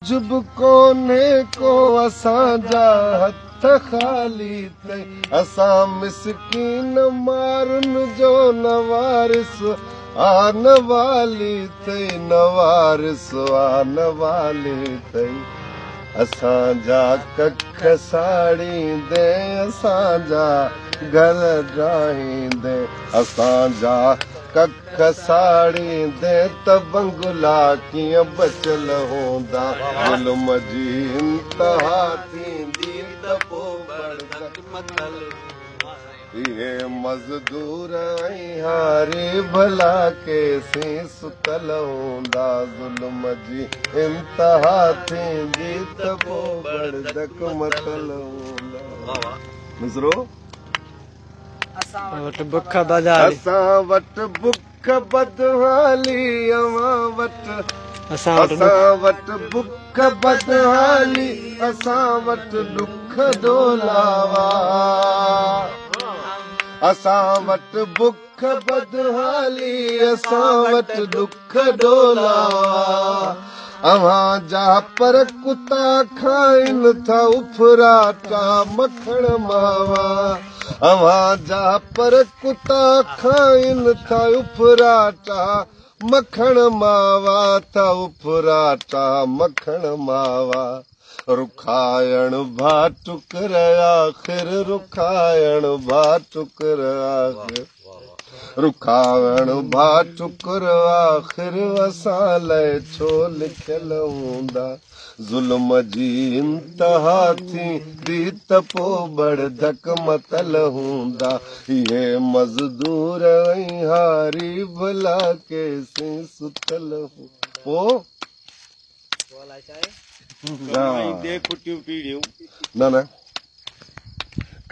जुब कोने को असांजा हथ खाली तई असां मिसकीन मारुन जो नवारिस आन वाली तई नवारिस आन वाली तई असांजा कख साड़ींदे असांजा घर ड्राहींदे असांजा कख साड़ींदे त बंगला कीअं बचल हूंदा ज़ुल्म जी इंतहा थींदी त पोइ इहे मज़दूर ऐं हारी भला केसीं सुतल हूंदा ज़ुल्म जी इंतहा थींदी त पोइ बड़दक मतल हूंदा मिसरो असां वटि बुख बदहाली अवां वटि असां वटि बुख बदहाली असां वटि दुख डोलावा असां वटि बुख बदहाली असां वटि दुख डोलावा अवां जा पर कुता खाइनि था उफराटा मखण मावा अवां जा पर कुता खाइनि था उफराटा मखण मावा था उफराटा मखण मावा रुखायण भा टुकर आख़िर रुखायण भा टुकर आख़िर रुखावण भा टुकर आख़िर असां लाइ छो लिखियल हूंदा ज़ुल्म जी इंतहा थींदी त पोइ बड़दक मतल हूंदा इहे मज़दूर ऐं हारी भला केसीं सुतल पोइ न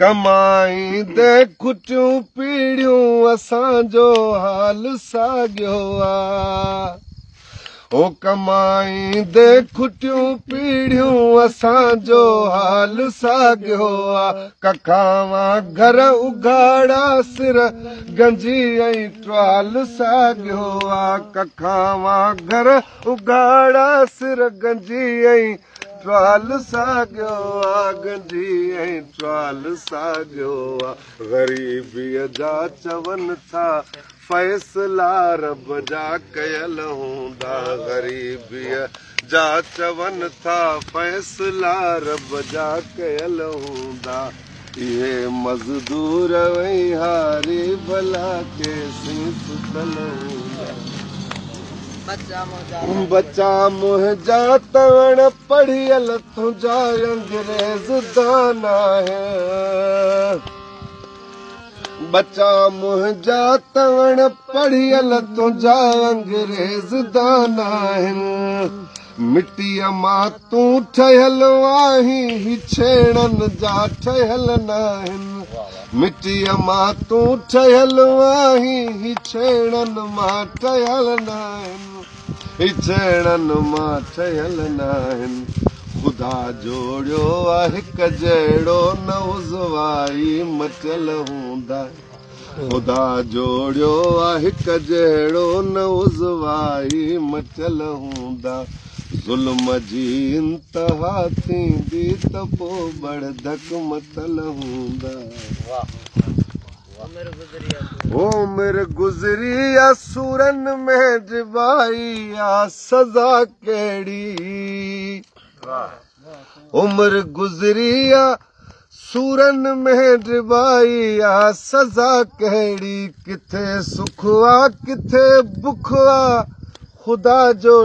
कमाईंदे खुटियूं पीड़ियूं असांजो हाल साॻियो आ ओ कमाईंदे खुटियूं पीड़ियूं असांजो हाल साॻियो आ कखावा घर उघाड़ा सिर गंजी ऐं ट्वाल साॻियो आ कखावा घर उघाड़ा सिर गंजी ऐं ट्वाल साॻियो आ गंजी ऐं ट्वाल साॻियो आ ग़रीबीअ जा चवनि था फ़ैसला रब जा कयल हूंदा ग़रीबीअ जा चवनि था फ़ैसला रब जा कयल हूंदा इहे मज़दूर ऐं हारी भला केसीं सुतल हूंदा बच्चा मुंहिंजा तवण पढ़ियल तुंहिंजा अंग्रेज़ दान आहिनि बच्चा मुंहिंजा तवण पढ़ियल तुंहिंजा अंग्रेज़ दान आहिनि मिटीअ मां तूं ठहियल आहीं ही छेड़नि जा ठहियल नाहिनि मिटीअ मां तूं ठहियल आहीं ही छेड़नि मां ठहियल नाहिनि ही छेड़नि मां ठहियल नाहिनि ख़ुदा जोड़ियो आहे हिकु जहिड़ो न उज़वाई मटियल हूंदा ख़ुदा जोड़ियो आहे हिकु जहिड़ो न उज़वाई मटियल हूंदा ज़ुल्म जी इंतहा थींदी त पोइ बड़दक मतल हूंदा उमिरि गुज़री आ सूरनि में डिबाई आ सज़ा कहिड़ी उमिरि गुज़री आ सूरनि में डिबाई आ सज़ा कहिड़ी किथे सुख आ किथे बुख आ ख़ुदा जो